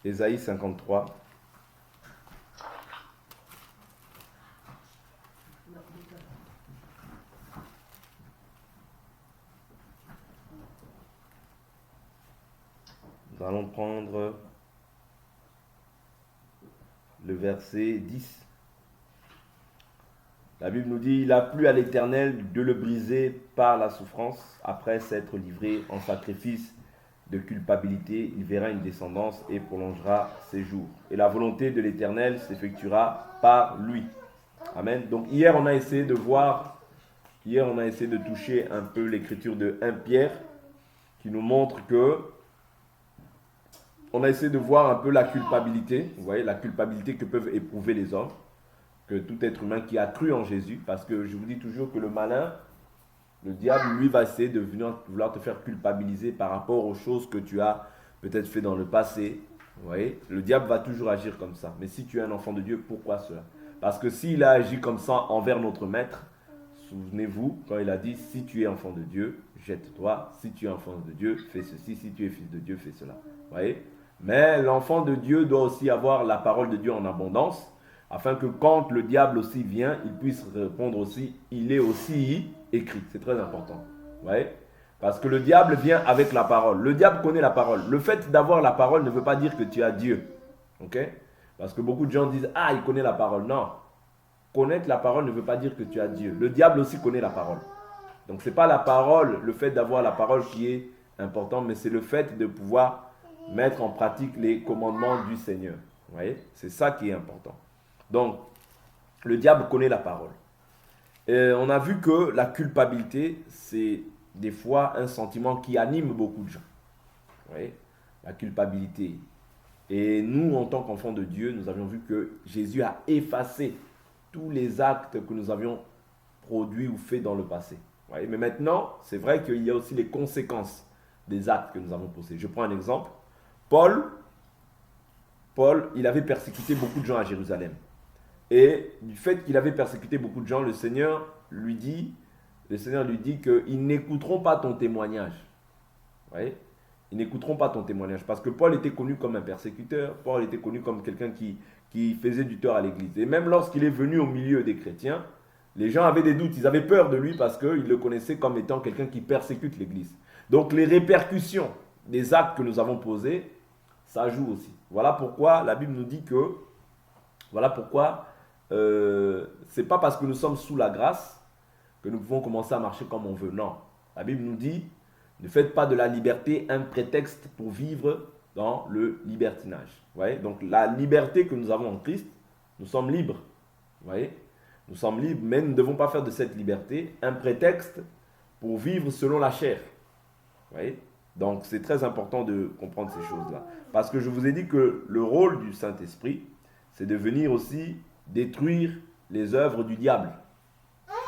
Ésaïe 53. Nous allons prendre le verset 10. La Bible nous dit, il a plu à l'Éternel de le briser par la souffrance, après s'être livré en sacrifice de culpabilité, il verra une descendance et prolongera ses jours. Et la volonté de l'Éternel s'effectuera par lui. Amen. Donc hier on a essayé de toucher un peu l'écriture de 1 Pierre, qui nous montre que on a essayé de voir un peu la culpabilité, vous voyez, la culpabilité que peuvent éprouver les hommes, que tout être humain qui a cru en Jésus, parce que je vous dis toujours que le malin, le diable, lui, va essayer de vouloir te faire culpabiliser par rapport aux choses que tu as peut-être fait dans le passé. Vous voyez, le diable va toujours agir comme ça. Mais si tu es un enfant de Dieu, pourquoi cela? Parce que s'il a agi comme ça envers notre maître, souvenez-vous, quand il a dit, si tu es enfant de Dieu, jette-toi. Si tu es enfant de Dieu, fais ceci. Si tu es fils de Dieu, fais cela. Vous voyez? Mais l'enfant de Dieu doit aussi avoir la parole de Dieu en abondance, afin que quand le diable aussi vient, il puisse répondre aussi, il est aussi écrit. C'est très important. Vous voyez? Parce que le diable vient avec la parole. Le diable connaît la parole. Le fait d'avoir la parole ne veut pas dire que tu as Dieu. Ok? Parce que beaucoup de gens disent, ah, il connaît la parole. Non. Connaître la parole ne veut pas dire que tu as Dieu. Le diable aussi connaît la parole. Donc ce n'est pas la parole, le fait d'avoir la parole qui est important, mais c'est le fait de pouvoir mettre en pratique les commandements du Seigneur. Vous voyez? C'est ça qui est important. Donc, le diable connaît la parole. On a vu que la culpabilité, c'est des fois un sentiment qui anime beaucoup de gens. Vous voyez? La culpabilité. Et nous, en tant qu'enfants de Dieu, nous avions vu que Jésus a effacé tous les actes que nous avions produits ou faits dans le passé. Vous voyez? Mais maintenant, c'est vrai qu'il y a aussi les conséquences des actes que nous avons posés. Je prends un exemple. Paul, il avait persécuté beaucoup de gens à Jérusalem. Et du fait qu'il avait persécuté beaucoup de gens, le Seigneur lui dit qu'ils n'écouteront pas ton témoignage. Vous voyez? Ils n'écouteront pas ton témoignage. Parce que Paul était connu comme un persécuteur. Paul était connu comme quelqu'un qui faisait du tort à l'église. Et même lorsqu'il est venu au milieu des chrétiens, les gens avaient des doutes. Ils avaient peur de lui parce qu'ils le connaissaient comme étant quelqu'un qui persécute l'église. Donc les répercussions des actes que nous avons posés, ça joue aussi. Voilà pourquoi la Bible nous dit que, c'est pas parce que nous sommes sous la grâce que nous pouvons commencer à marcher comme on veut. Non. La Bible nous dit, ne faites pas de la liberté un prétexte pour vivre dans le libertinage. Vous voyez? Donc la liberté que nous avons en Christ, nous sommes libres. Vous voyez? Nous sommes libres, mais nous ne devons pas faire de cette liberté un prétexte pour vivre selon la chair. Vous voyez? Donc c'est très important de comprendre ces choses-là. Parce que je vous ai dit que le rôle du Saint-Esprit, c'est de venir aussi détruire les œuvres du diable.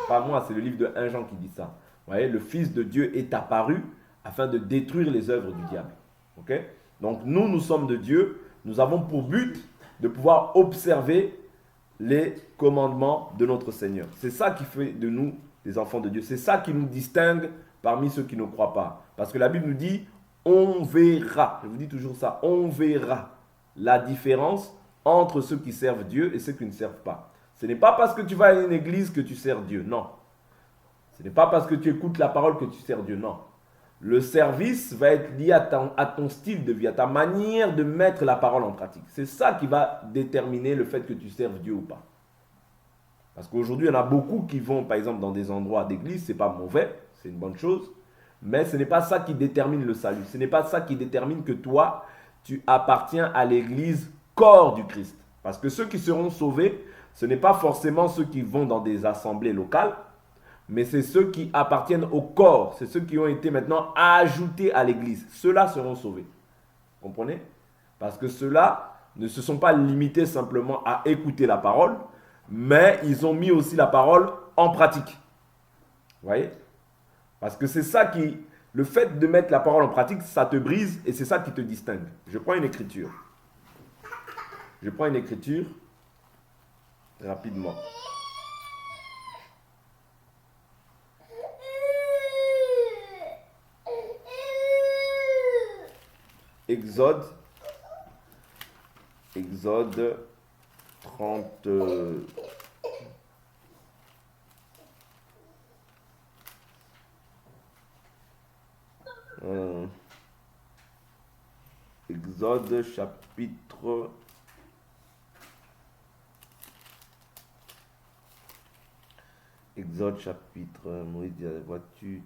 Pas moi, c'est le livre de 1 Jean qui dit ça. Vous voyez, le Fils de Dieu est apparu afin de détruire les œuvres du diable. Ok? Donc nous sommes de Dieu. Nous avons pour but de pouvoir observer les commandements de notre Seigneur. C'est ça qui fait de nous des enfants de Dieu. C'est ça qui nous distingue parmi ceux qui ne croient pas. Parce que la Bible nous dit, on verra. Je vous dis toujours ça, on verra la différence entre ceux qui servent Dieu et ceux qui ne servent pas. Ce n'est pas parce que tu vas à une église que tu sers Dieu, non. Ce n'est pas parce que tu écoutes la parole que tu sers Dieu, non. Le service va être lié à ton style de vie, à ta manière de mettre la parole en pratique. C'est ça qui va déterminer le fait que tu serves Dieu ou pas. Parce qu'aujourd'hui, il y en a beaucoup qui vont, par exemple, dans des endroits d'église, ce n'est pas mauvais, c'est une bonne chose, mais ce n'est pas ça qui détermine le salut. Ce n'est pas ça qui détermine que toi, tu appartiens à l'église corps du Christ. Parce que ceux qui seront sauvés, ce n'est pas forcément ceux qui vont dans des assemblées locales, mais c'est ceux qui appartiennent au corps. C'est ceux qui ont été maintenant ajoutés à l'église. Ceux-là seront sauvés. Vous comprenez? Parce que ceux-là ne se sont pas limités simplement à écouter la parole, mais ils ont mis aussi la parole en pratique. Vous voyez? Parce que c'est ça qui... Le fait de mettre la parole en pratique, ça te brise et c'est ça qui te distingue. Je prends une écriture. Rapidement. Exode Exode 30. Exode chapitre. Exode chapitre. Moïse dit, vois-tu.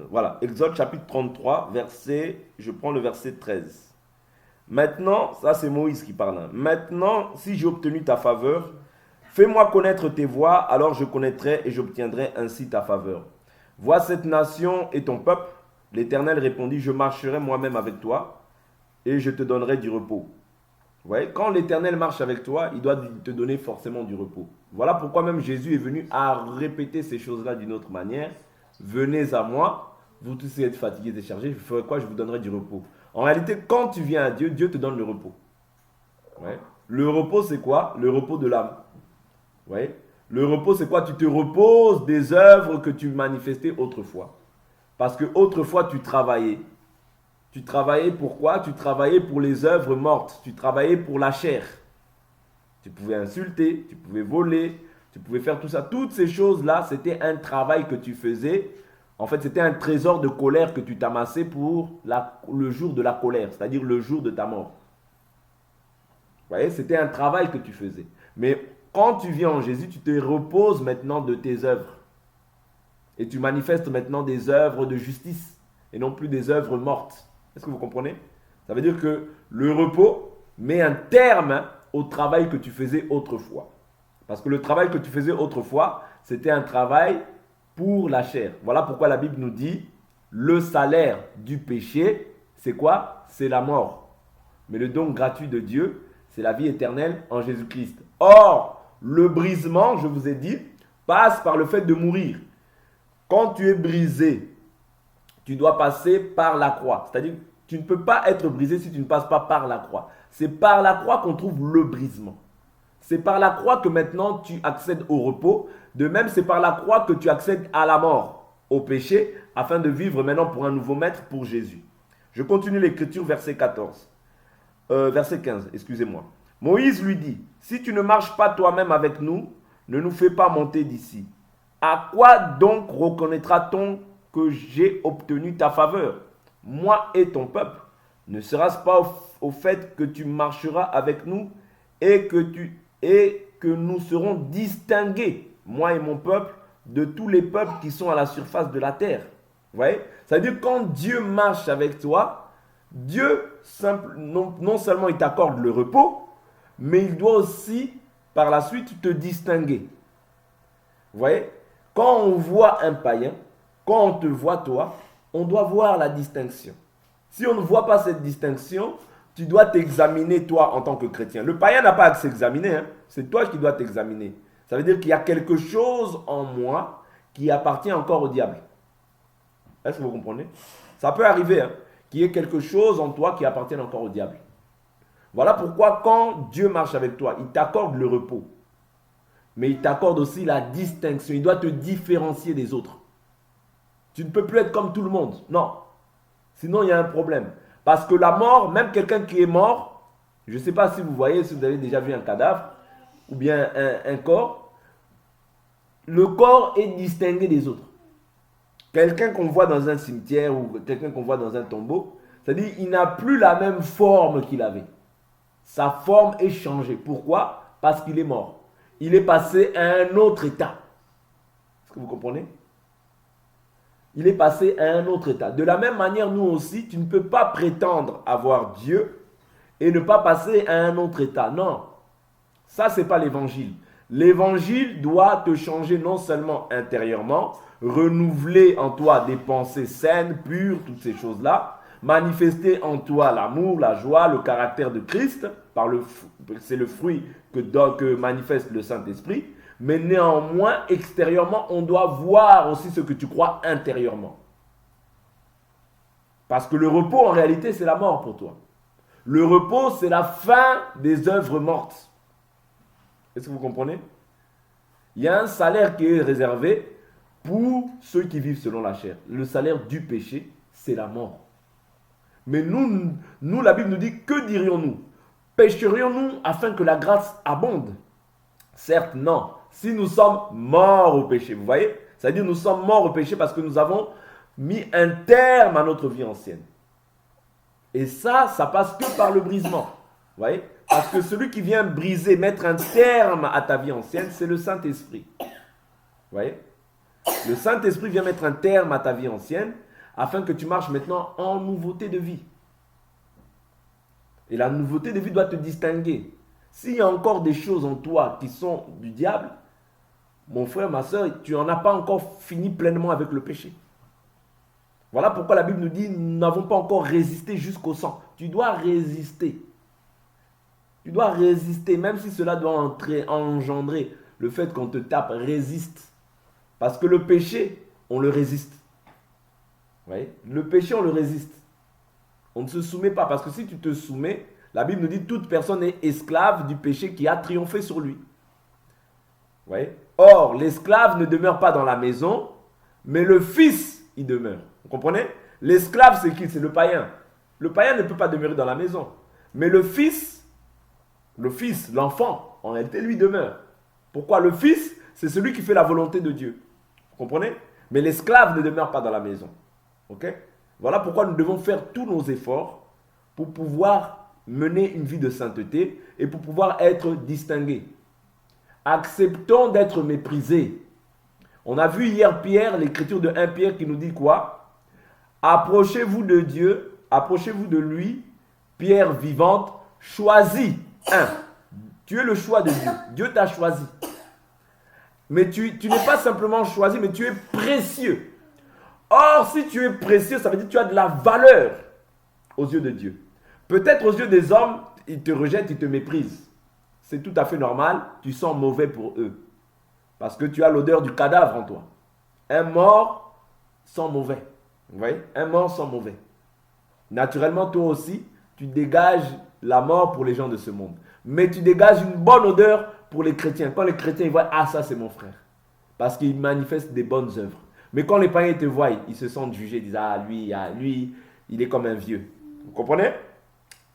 Voilà, Exode chapitre 33, je prends le verset 13. Maintenant, ça c'est Moïse qui parle. Hein. Maintenant, si j'ai obtenu ta faveur, fais-moi connaître tes voies, alors je connaîtrai et j'obtiendrai ainsi ta faveur. Vois cette nation et ton peuple. L'Éternel répondit, je marcherai moi-même avec toi et je te donnerai du repos. Vous voyez, quand l'Éternel marche avec toi, il doit te donner forcément du repos. Voilà pourquoi même Jésus est venu à répéter ces choses-là d'une autre manière. Venez à moi. Vous tous êtes fatigués, déchargés, je ferai quoi? Je vous donnerai du repos. En réalité, quand tu viens à Dieu, Dieu te donne le repos. Ouais. Le repos, c'est quoi? Le repos de l'âme. Ouais. Le repos, c'est quoi? Tu te reposes des œuvres que tu manifestais autrefois. Parce que autrefois, tu travaillais. Tu travaillais pour quoi? Tu travaillais pour les œuvres mortes. Tu travaillais pour la chair. Tu pouvais insulter, tu pouvais voler, tu pouvais faire tout ça. Toutes ces choses-là, c'était un travail que tu faisais. En fait, c'était un trésor de colère que tu t'amassais pour le jour de la colère, c'est-à-dire le jour de ta mort. Vous voyez, c'était un travail que tu faisais. Mais quand tu viens en Jésus, tu te reposes maintenant de tes œuvres. Et tu manifestes maintenant des œuvres de justice et non plus des œuvres mortes. Est-ce que vous comprenez? Ça veut dire que le repos met un terme au travail que tu faisais autrefois. Parce que le travail que tu faisais autrefois, c'était un travail pour la chair. Voilà pourquoi la Bible nous dit, le salaire du péché, c'est quoi? C'est la mort. Mais le don gratuit de Dieu, c'est la vie éternelle en Jésus-Christ. Or, le brisement, je vous ai dit, passe par le fait de mourir. Quand tu es brisé, tu dois passer par la croix. C'est-à-dire, tu ne peux pas être brisé si tu ne passes pas par la croix. C'est par la croix qu'on trouve le brisement. C'est par la croix que maintenant tu accèdes au repos. De même, c'est par la croix que tu accèdes à la mort, au péché, afin de vivre maintenant pour un nouveau maître, pour Jésus. Je continue l'écriture, verset 15, excusez-moi. Moïse lui dit, si tu ne marches pas toi-même avec nous, ne nous fais pas monter d'ici. À quoi donc reconnaîtra-t-on que j'ai obtenu ta faveur, moi et ton peuple? Ne sera-ce pas au fait que tu marcheras avec nous et que nous serons distingués, moi et mon peuple, de tous les peuples qui sont à la surface de la terre? Vous voyez? C'est-à-dire quand Dieu marche avec toi, Dieu non seulement il t'accorde le repos, mais il doit aussi par la suite te distinguer. Vous voyez? Quand on voit un païen, quand on te voit toi, on doit voir la distinction. Si on ne voit pas cette distinction, tu dois t'examiner toi en tant que chrétien. Le païen n'a pas à s'examiner, hein? C'est toi qui dois t'examiner. Ça veut dire qu'il y a quelque chose en moi qui appartient encore au diable. Est-ce que vous comprenez? Ça peut arriver, hein, qu'il y ait quelque chose en toi qui appartienne encore au diable. Voilà pourquoi quand Dieu marche avec toi, il t'accorde le repos. Mais il t'accorde aussi la distinction. Il doit te différencier des autres. Tu ne peux plus être comme tout le monde. Non. Sinon, il y a un problème. Parce que la mort, même quelqu'un qui est mort, je ne sais pas si vous voyez, si vous avez déjà vu un cadavre, ou bien un corps, le corps est distingué des autres. Quelqu'un qu'on voit dans un cimetière ou quelqu'un qu'on voit dans un tombeau, c'est-à-dire qu'il n'a plus la même forme qu'il avait. Sa forme est changée. Pourquoi? Parce qu'il est mort. Il est passé à un autre état. Est-ce que vous comprenez? Il est passé à un autre état. De la même manière, nous aussi, tu ne peux pas prétendre avoir Dieu et ne pas passer à un autre état. Non. Ça, ce n'est pas l'évangile. L'évangile doit te changer non seulement intérieurement, renouveler en toi des pensées saines, pures, toutes ces choses-là, manifester en toi l'amour, la joie, le caractère de Christ, c'est le fruit que manifeste le Saint-Esprit, mais néanmoins, extérieurement, on doit voir aussi ce que tu crois intérieurement. Parce que le repos, en réalité, c'est la mort pour toi. Le repos, c'est la fin des œuvres mortes. Est-ce que vous comprenez? Il y a un salaire qui est réservé pour ceux qui vivent selon la chair. Le salaire du péché, c'est la mort. Mais nous, la Bible nous dit, que dirions-nous? Pécherions-nous afin que la grâce abonde? Certes, non. Si nous sommes morts au péché, vous voyez? C'est-à-dire nous sommes morts au péché parce que nous avons mis un terme à notre vie ancienne. Et ça passe que par le brisement. Vous voyez? Parce que celui qui vient briser, mettre un terme à ta vie ancienne, c'est le Saint-Esprit. Vous voyez? Le Saint-Esprit vient mettre un terme à ta vie ancienne afin que tu marches maintenant en nouveauté de vie. Et la nouveauté de vie doit te distinguer. S'il y a encore des choses en toi qui sont du diable, mon frère, ma soeur, tu n'en as pas encore fini pleinement avec le péché. Voilà pourquoi la Bible nous dit, nous n'avons pas encore résisté jusqu'au sang. Tu dois résister. Tu dois résister, même si cela doit engendrer le fait qu'on te tape, résiste. Parce que le péché, on le résiste. Vous voyez? Le péché, on le résiste. On ne se soumet pas, parce que si tu te soumets, la Bible nous dit toute personne est esclave du péché qui a triomphé sur lui. Vous voyez? Or, l'esclave ne demeure pas dans la maison, mais le fils y demeure. Vous comprenez? L'esclave, c'est qui? C'est le païen. Le païen ne peut pas demeurer dans la maison. Mais le fils, l'enfant, en réalité, lui demeure. Pourquoi? Le fils, c'est celui qui fait la volonté de Dieu. Vous comprenez? Mais l'esclave ne demeure pas dans la maison. Ok? Voilà pourquoi nous devons faire tous nos efforts pour pouvoir mener une vie de sainteté et pour pouvoir être distingués. Acceptons d'être méprisés. On a vu hier Pierre, l'écriture de 1 Pierre qui nous dit quoi? Approchez-vous de Dieu, approchez-vous de lui, pierre vivante, choisie. Tu es le choix de Dieu. Dieu t'a choisi. Mais tu n'es pas simplement choisi, mais tu es précieux. Or, si tu es précieux, ça veut dire que tu as de la valeur aux yeux de Dieu. Peut-être aux yeux des hommes, ils te rejettent, ils te méprisent. C'est tout à fait normal, tu sens mauvais pour eux. Parce que tu as l'odeur du cadavre en toi. Un mort sent mauvais. Vous voyez? Un mort sent mauvais. Naturellement, toi aussi, tu dégages la mort pour les gens de ce monde. Mais tu dégages une bonne odeur pour les chrétiens. Quand les chrétiens ils voient, ah ça c'est mon frère. Parce qu'ils manifestent des bonnes œuvres. Mais quand les païens te voient, ils se sentent jugés, ils disent, ah lui, il est comme un vieux. Vous comprenez?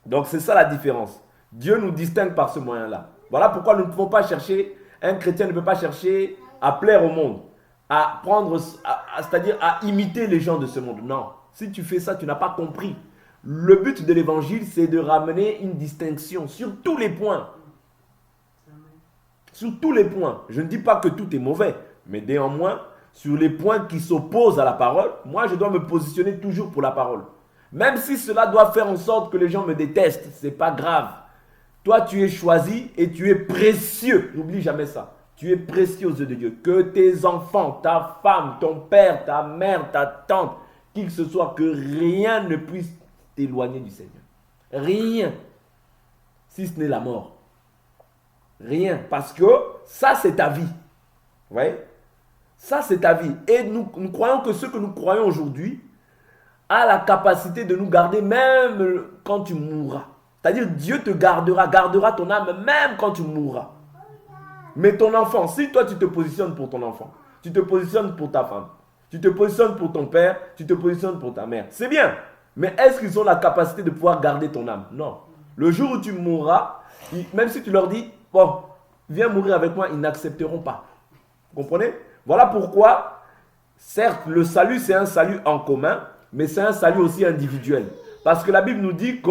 Donc c'est ça la différence. Dieu nous distingue par ce moyen-là. Voilà pourquoi nous ne pouvons pas chercher, un chrétien ne peut pas chercher à plaire au monde, c'est-à-dire à imiter les gens de ce monde. Non, si tu fais ça, tu n'as pas compris. Le but de l'évangile, c'est de ramener une distinction sur tous les points. Sur tous les points. Je ne dis pas que tout est mauvais, mais néanmoins, sur les points qui s'opposent à la parole, moi je dois me positionner toujours pour la parole. Même si cela doit faire en sorte que les gens me détestent, ce n'est pas grave. Toi, tu es choisi et tu es précieux. N'oublie jamais ça. Tu es précieux aux yeux de Dieu. Que tes enfants, ta femme, ton père, ta mère, ta tante, qui que ce soit, que rien ne puisse t'éloigner du Seigneur. Rien. Si ce n'est la mort. Rien. Parce que ça, c'est ta vie. Vous voyez? Ça, c'est ta vie. Et nous croyons que ce que nous croyons aujourd'hui a la capacité de nous garder même quand tu mourras. C'est-à-dire Dieu te gardera ton âme même quand tu mourras. Mais ton enfant, si toi tu te positionnes pour ton enfant, tu te positionnes pour ta femme, tu te positionnes pour ton père, tu te positionnes pour ta mère, c'est bien. Mais est-ce qu'ils ont la capacité de pouvoir garder ton âme? Non. Le jour où tu mourras, même si tu leur dis, bon, viens mourir avec moi, ils n'accepteront pas. Vous comprenez? Voilà pourquoi, certes, le salut c'est un salut en commun, mais c'est un salut aussi individuel. Parce que la Bible nous dit que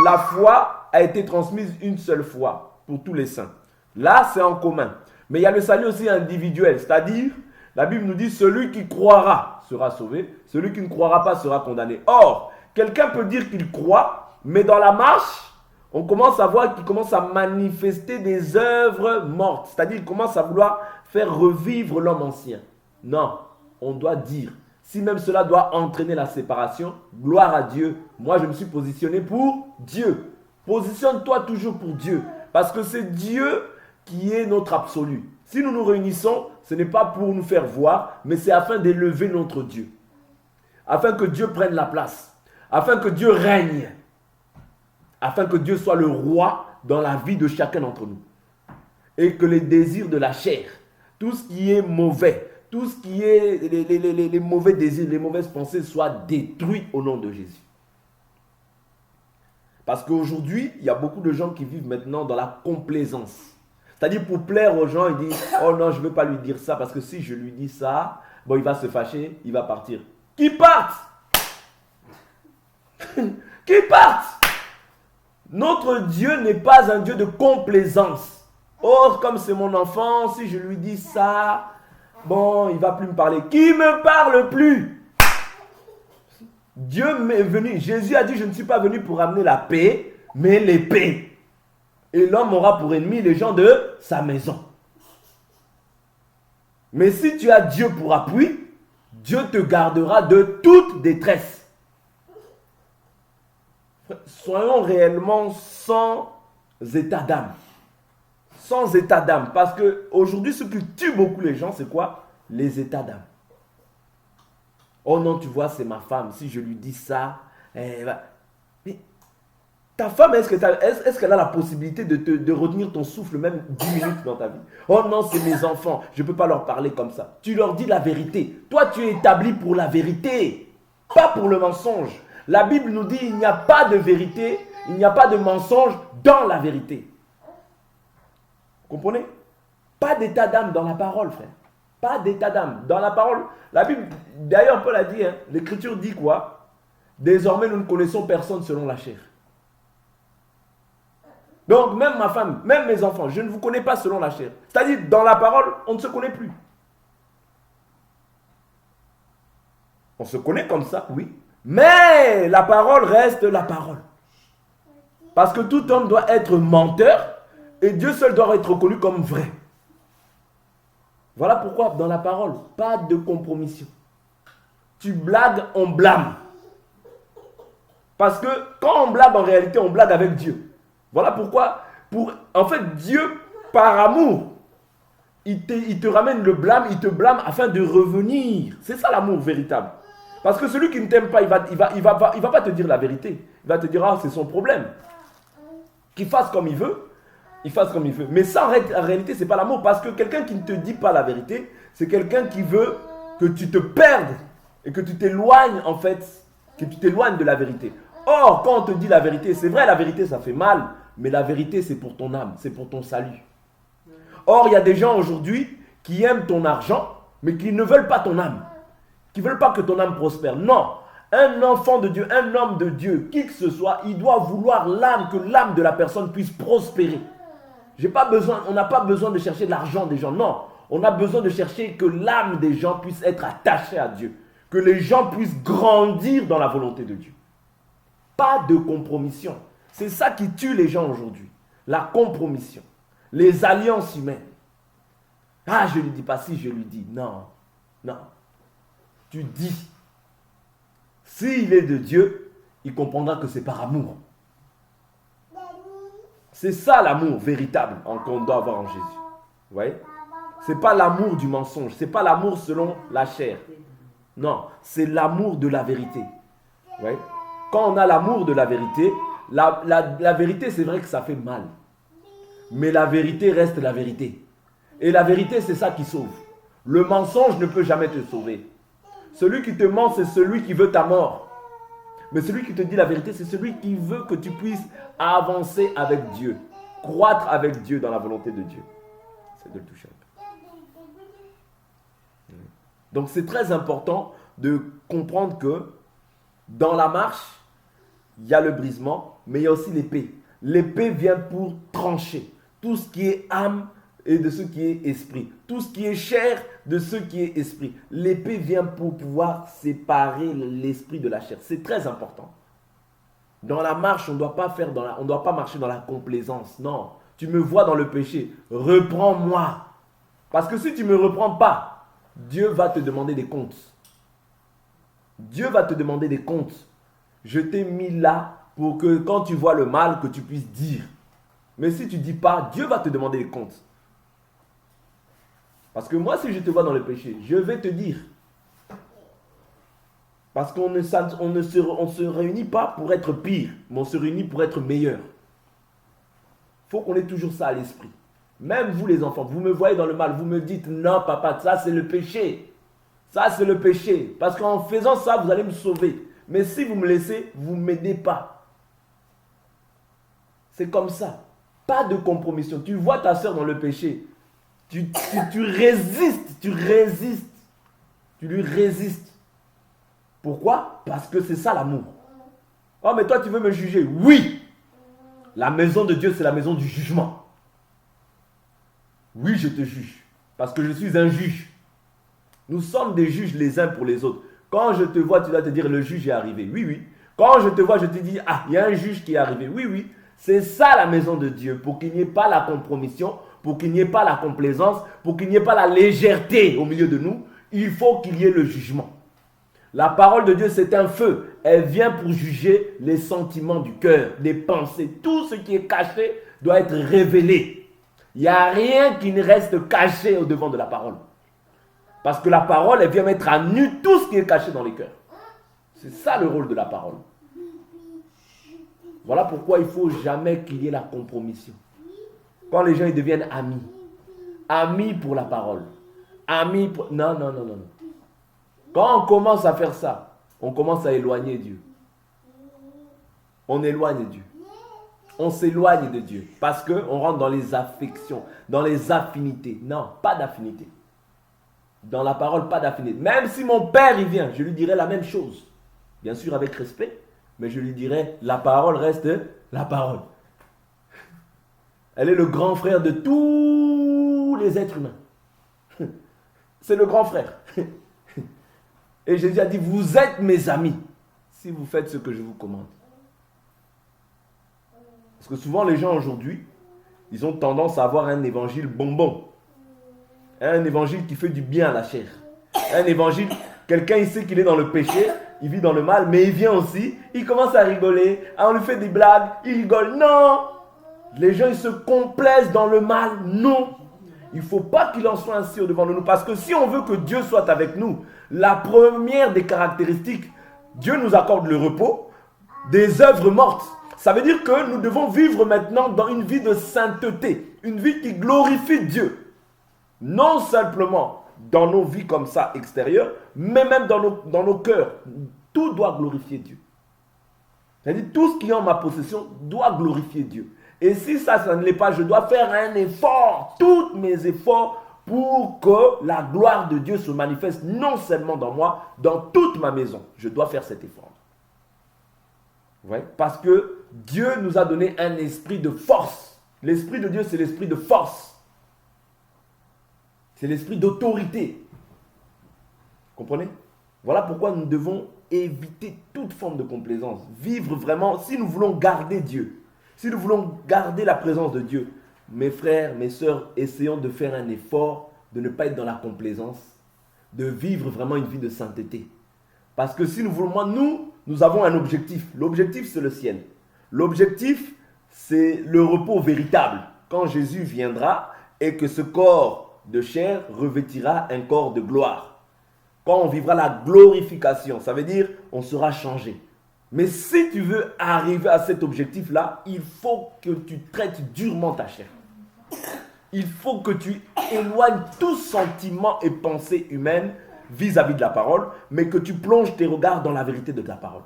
la foi a été transmise une seule fois pour tous les saints. Là, c'est en commun. Mais il y a le salut aussi individuel. C'est-à-dire, la Bible nous dit, celui qui croira sera sauvé, celui qui ne croira pas sera condamné. Or, quelqu'un peut dire qu'il croit, mais dans la marche, on commence à voir qu'il commence à manifester des œuvres mortes. C'est-à-dire qu'il commence à vouloir faire revivre l'homme ancien. Non, on doit dire, si même cela doit entraîner la séparation, gloire à Dieu. Moi, je me suis positionné pour Dieu. Positionne-toi toujours pour Dieu. Parce que c'est Dieu qui est notre absolu. Si nous nous réunissons, ce n'est pas pour nous faire voir, mais c'est afin d'élever notre Dieu. Afin que Dieu prenne la place. Afin que Dieu règne. Afin que Dieu soit le roi dans la vie de chacun d'entre nous. et que les désirs de la chair, tout ce qui est mauvais, tout ce qui est les mauvais désirs, les mauvaises pensées soient détruits au nom de Jésus. Parce qu'aujourd'hui, il y a beaucoup de gens qui vivent maintenant dans la complaisance. C'est-à-dire pour plaire aux gens, ils disent « Oh non, je ne veux pas lui dire ça parce que si je lui dis ça, bon, il va se fâcher, il va partir. » Qu'il parte. Qu'il parte. Notre Dieu n'est pas un Dieu de complaisance. Or, comme c'est mon enfant, si je lui dis ça, bon, il ne va plus me parler. Qui ne me parle plus? Dieu m'est venu. Jésus a dit, je ne suis pas venu pour amener la paix, mais l'épée. Et l'homme aura pour ennemi les gens de sa maison. Mais si tu as Dieu pour appui, Dieu te gardera de toute détresse. Soyons réellement sans état d'âme. Sans état d'âme. Parce qu'aujourd'hui, ce qui tue beaucoup les gens, c'est quoi? Les états d'âme. Oh non, tu vois, c'est ma femme. Si je lui dis ça, elle va... Mais ta femme, est-ce qu'elle a la possibilité de retenir ton souffle même 10 minutes dans ta vie? Oh non, c'est mes enfants. Je ne peux pas leur parler comme ça. Tu leur dis la vérité. Toi, tu es établi pour la vérité, pas pour le mensonge. La Bible nous dit il n'y a pas de vérité, il n'y a pas de mensonge dans la vérité. Vous comprenez? Pas d'état d'âme dans la parole, frère. Pas d'état d'âme. Dans la parole, la Bible, d'ailleurs Paul a dit, hein, l'Écriture dit quoi? Désormais, nous ne connaissons personne selon la chair. Donc, même ma femme, même mes enfants, je ne vous connais pas selon la chair. C'est-à-dire, dans la parole, on ne se connaît plus. On se connaît comme ça, oui. Mais la parole reste la parole. Parce que tout homme doit être menteur et Dieu seul doit être reconnu comme vrai. Voilà pourquoi dans la parole, pas de compromission. Tu blagues, on blâme. Parce que quand on blague, en réalité, on blague avec Dieu. Voilà pourquoi, en fait, Dieu, par amour, il te ramène le blâme, il te blâme afin de revenir. C'est ça l'amour véritable. Parce que celui qui ne t'aime pas, il va pas te dire la vérité. Il va te dire, ah, c'est son problème. Qu'il fasse comme il veut. Il fasse comme il veut. Mais ça, en réalité, ce n'est pas l'amour. Parce que quelqu'un qui ne te dit pas la vérité, c'est quelqu'un qui veut que tu te perdes et que tu t'éloignes, en fait, que tu t'éloignes de la vérité. Or, quand on te dit la vérité, c'est vrai, la vérité, ça fait mal, mais la vérité, c'est pour ton âme, c'est pour ton salut. Or, il y a des gens aujourd'hui qui aiment ton argent, mais qui ne veulent pas ton âme, qui ne veulent pas que ton âme prospère. Non, un enfant de Dieu, un homme de Dieu, qui que ce soit, il doit vouloir l'âme, que l'âme de la personne puisse prospérer. On n'a pas besoin de chercher l'argent des gens, non. On a besoin de chercher que l'âme des gens puisse être attachée à Dieu, que les gens puissent grandir dans la volonté de Dieu. Pas de compromission. C'est ça qui tue les gens aujourd'hui. La compromission. Les alliances humaines. Ah, je ne lui dis pas si, je lui dis. Non. Non. Tu dis. S'il est de Dieu, il comprendra que c'est par amour. C'est ça l'amour véritable qu'on doit avoir en Jésus. Vous voyez? Ce n'est pas l'amour du mensonge. Ce n'est pas l'amour selon la chair. Non, c'est l'amour de la vérité. Vous voyez? Quand on a l'amour de la vérité, la vérité, c'est vrai que ça fait mal. Mais la vérité reste la vérité. Et la vérité, c'est ça qui sauve. Le mensonge ne peut jamais te sauver. Celui qui te ment, c'est celui qui veut ta mort. Mais celui qui te dit la vérité, c'est celui qui veut que tu puisses avancer avec Dieu. Croître avec Dieu dans la volonté de Dieu. C'est de le toucher un peu. Donc c'est très important de comprendre que dans la marche, il y a le brisement, mais il y a aussi l'épée. L'épée vient pour trancher tout ce qui est âme et de ce qui est esprit. Tout ce qui est chair de ce qui est esprit. L'épée vient pour pouvoir séparer l'esprit de la chair. C'est très important. Dans la marche, on ne doit pas marcher dans la complaisance. Non, tu me vois dans le péché. Reprends-moi. Parce que si tu ne me reprends pas, Dieu va te demander des comptes. Dieu va te demander des comptes. Je t'ai mis là pour que quand tu vois le mal, que tu puisses dire. Mais si tu ne dis pas, Dieu va te demander des comptes. Parce que moi, si je te vois dans le péché, je vais te dire. Parce qu'on ne se réunit pas pour être pire, mais on se réunit pour être meilleur. Il faut qu'on ait toujours ça à l'esprit. Même vous les enfants, vous me voyez dans le mal, vous me dites non papa, ça c'est le péché. Ça c'est le péché. Parce qu'en faisant ça, vous allez me sauver. Mais si vous me laissez, vous ne m'aidez pas. C'est comme ça. Pas de compromission. Tu vois ta soeur dans le péché. Tu résistes. Tu lui résistes. Pourquoi? Parce que c'est ça l'amour. Oh mais toi tu veux me juger? Oui. La maison de Dieu c'est la maison du jugement. Oui je te juge. Parce que je suis un juge. Nous sommes des juges les uns pour les autres. Quand je te vois, tu dois te dire le juge est arrivé. Oui, oui. Quand je te vois, je te dis, ah, il y a un juge qui est arrivé. Oui, oui. C'est ça la maison de Dieu. Pour qu'il n'y ait pas la compromission, pour qu'il n'y ait pas la complaisance, pour qu'il n'y ait pas la légèreté au milieu de nous, il faut qu'il y ait le jugement. La parole de Dieu, c'est un feu. Elle vient pour juger les sentiments du cœur, les pensées. Tout ce qui est caché doit être révélé. Il n'y a rien qui ne reste caché au devant de la parole. Parce que la parole, elle vient mettre à nu tout ce qui est caché dans les cœurs. C'est ça le rôle de la parole. Voilà pourquoi il ne faut jamais qu'il y ait la compromission. Quand les gens ils deviennent amis. Amis pour la parole. Amis pour... Non. Quand on commence à faire ça, on commence à éloigner Dieu. On éloigne Dieu. On s'éloigne de Dieu. Parce qu'on rentre dans les affections, dans les affinités. Non, pas d'affinité. Dans la parole, pas d'affinité. Même si mon père il vient, je lui dirai la même chose. Bien sûr avec respect, mais je lui dirai, la parole reste la parole. Elle est le grand frère de tous les êtres humains. C'est le grand frère. Et Jésus a dit, vous êtes mes amis, si vous faites ce que je vous commande. Parce que souvent les gens aujourd'hui, ils ont tendance à avoir un évangile bonbon. Un évangile qui fait du bien à la chair. Un évangile, quelqu'un il sait qu'il est dans le péché, il vit dans le mal, mais il vient aussi, il commence à rigoler, on lui fait des blagues, il rigole. Non! Les gens ils se complaisent dans le mal. Non! Il ne faut pas qu'il en soit ainsi au-devant de nous. Parce que si on veut que Dieu soit avec nous, la première des caractéristiques, Dieu nous accorde le repos des œuvres mortes. Ça veut dire que nous devons vivre maintenant dans une vie de sainteté, une vie qui glorifie Dieu. Non simplement dans nos vies comme ça extérieures, mais même dans nos cœurs. Tout doit glorifier Dieu. C'est-à-dire tout ce qui est en ma possession doit glorifier Dieu. Et si ça ne l'est pas, je dois faire un effort, tous mes efforts pour que la gloire de Dieu se manifeste non seulement dans moi, dans toute ma maison. Je dois faire cet effort. Vous voyez? Parce que Dieu nous a donné un esprit de force. L'esprit de Dieu, c'est l'esprit de force. C'est l'esprit d'autorité. Comprenez? Voilà pourquoi nous devons éviter toute forme de complaisance. Vivre vraiment, si nous voulons garder Dieu, si nous voulons garder la présence de Dieu, mes frères, mes sœurs, essayons de faire un effort, de ne pas être dans la complaisance, de vivre vraiment une vie de sainteté. Parce que si nous voulons, nous avons un objectif. L'objectif, c'est le ciel. L'objectif, c'est le repos véritable. Quand Jésus viendra et que ce corps de chair revêtira un corps de gloire. Quand on vivra la glorification, ça veut dire on sera changé. Mais si tu veux arriver à cet objectif-là, il faut que tu traites durement ta chair. Il faut que tu éloignes tout sentiment et pensée humaine vis-à-vis de la parole, mais que tu plonges tes regards dans la vérité de ta parole.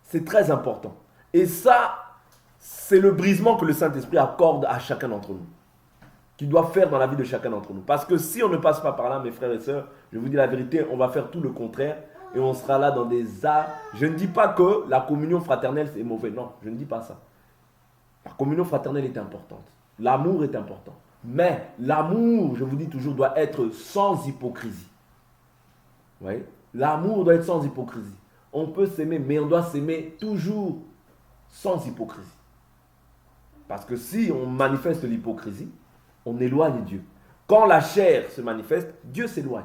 C'est très important. Et ça, c'est le brisement que le Saint-Esprit accorde à chacun d'entre nous, qui doit faire dans la vie de chacun d'entre nous. Parce que si on ne passe pas par là, mes frères et sœurs, je vous dis la vérité, on va faire tout le contraire et on sera là dans des arts. Je ne dis pas que la communion fraternelle c'est mauvais, non, je ne dis pas ça. La communion fraternelle est importante, l'amour est important. Mais l'amour, je vous dis toujours, doit être sans hypocrisie. Vous voyez? L'amour doit être sans hypocrisie. On peut s'aimer, mais on doit s'aimer toujours sans hypocrisie. Parce que si on manifeste l'hypocrisie, on éloigne Dieu. Quand la chair se manifeste, Dieu s'éloigne.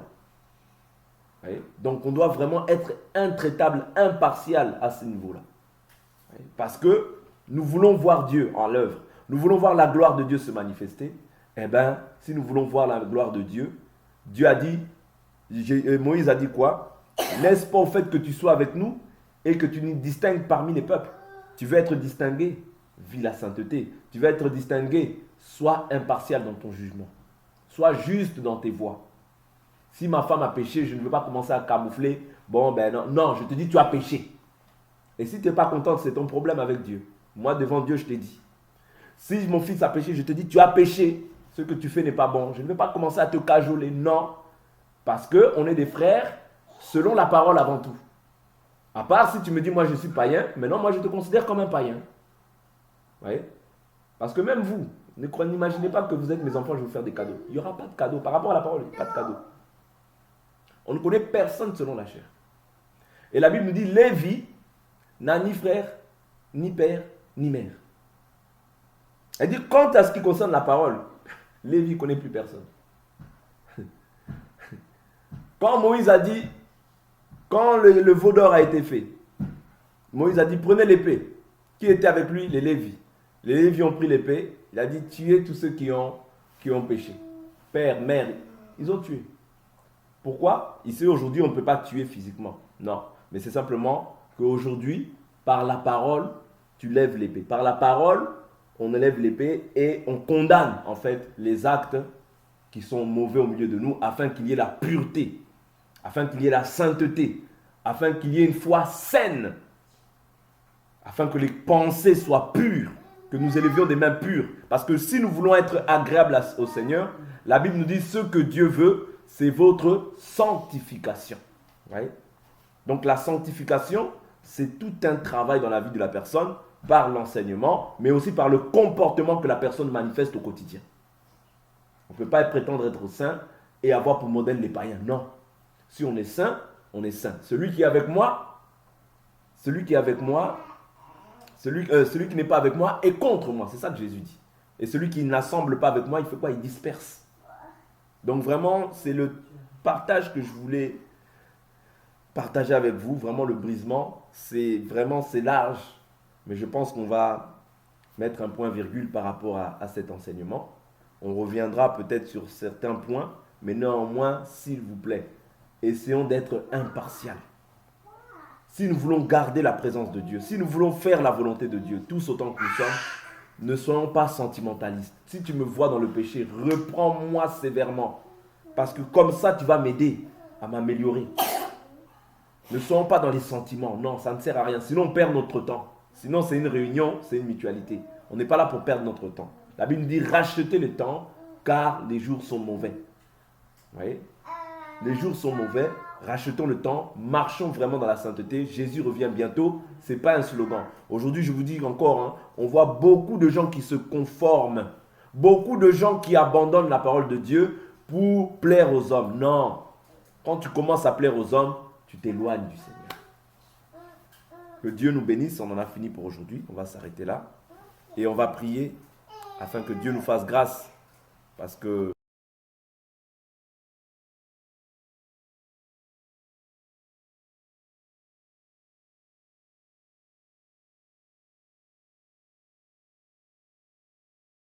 Donc on doit vraiment être intraitable, impartial à ce niveau-là. Parce que nous voulons voir Dieu en l'œuvre. Nous voulons voir la gloire de Dieu se manifester. Eh bien, si nous voulons voir la gloire de Dieu, Dieu a dit, Moïse a dit quoi? N'est-ce pas au fait que tu sois avec nous et que tu nous distingues parmi les peuples? Tu veux être distingué? vis la sainteté. Tu veux être distingué, sois impartial dans ton jugement. Sois juste dans tes voies. Si ma femme a péché, je ne veux pas commencer à camoufler. Bon, ben non, non, je te dis, tu as péché. Et si tu n'es pas content, c'est ton problème avec Dieu. Moi, devant Dieu, je t'ai dit. Si mon fils a péché, je te dis, tu as péché. Ce que tu fais n'est pas bon. Je ne vais pas commencer à te cajoler. Non. Parce qu'on est des frères selon la parole avant tout. À part si tu me dis, moi, je suis païen. Maintenant, moi, je te considère comme un païen. Vous voyez? Parce que même vous, n'imaginez pas que vous êtes mes enfants, je vais vous faire des cadeaux. Il n'y aura pas de cadeaux. Par rapport à la parole, il n'y a pas de cadeaux. On ne connaît personne selon la chair. Et la Bible nous dit, Lévi n'a ni frère, ni père, ni mère. Elle dit, quant à ce qui concerne la parole, Lévi ne connaît plus personne. Quand Moïse a dit, quand le veau d'or a été fait, Moïse a dit, prenez l'épée. Qui était avec lui? Les Lévis. Les Lévis ont pris l'épée. Il a dit, tuez tous ceux qui ont péché. Père, mère, ils ont tué. Pourquoi? Ici, aujourd'hui, on ne peut pas tuer physiquement. Non. Mais c'est simplement qu'aujourd'hui, par la parole, tu lèves l'épée. Par la parole, on élève l'épée et on condamne, en fait, les actes qui sont mauvais au milieu de nous, afin qu'il y ait la pureté, afin qu'il y ait la sainteté, afin qu'il y ait une foi saine, afin que les pensées soient pures, que nous élevions des mains pures. Parce que si nous voulons être agréables au Seigneur, la Bible nous dit ce que Dieu veut, c'est votre sanctification. Ouais. Donc la sanctification, c'est tout un travail dans la vie de la personne, par l'enseignement, mais aussi par le comportement que la personne manifeste au quotidien. On ne peut pas prétendre être saint et avoir pour modèle les païens. Non. Si on est saint, on est saint. Celui qui est avec moi, celui qui n'est pas avec moi est contre moi. C'est ça que Jésus dit. Et celui qui n'assemble pas avec moi, il fait quoi? Il disperse. Donc vraiment, c'est le partage que je voulais partager avec vous. Vraiment, le brisement, c'est large. Mais je pense qu'on va mettre un point virgule par rapport à cet enseignement. On reviendra peut-être sur certains points, mais néanmoins, s'il vous plaît, essayons d'être impartial. Si nous voulons garder la présence de Dieu, si nous voulons faire la volonté de Dieu, tous autant que nous sommes, ne soyons pas sentimentalistes. Si tu me vois dans le péché, reprends-moi sévèrement. Parce que comme ça, tu vas m'aider à m'améliorer. Ne soyons pas dans les sentiments. Non, ça ne sert à rien. Sinon, on perd notre temps. Sinon, c'est une réunion, c'est une mutualité. On n'est pas là pour perdre notre temps. La Bible dit rachetez le temps, car les jours sont mauvais. Vous voyez? Les jours sont mauvais. Rachetons le temps, marchons vraiment dans la sainteté. Jésus revient bientôt. Ce n'est pas un slogan. Aujourd'hui, je vous dis encore, on voit beaucoup de gens qui se conforment. Beaucoup de gens qui abandonnent la parole de Dieu pour plaire aux hommes. Non. Quand tu commences à plaire aux hommes, tu t'éloignes du Seigneur. Que Dieu nous bénisse. On en a fini pour aujourd'hui. On va s'arrêter là. Et on va prier afin que Dieu nous fasse grâce. Parce que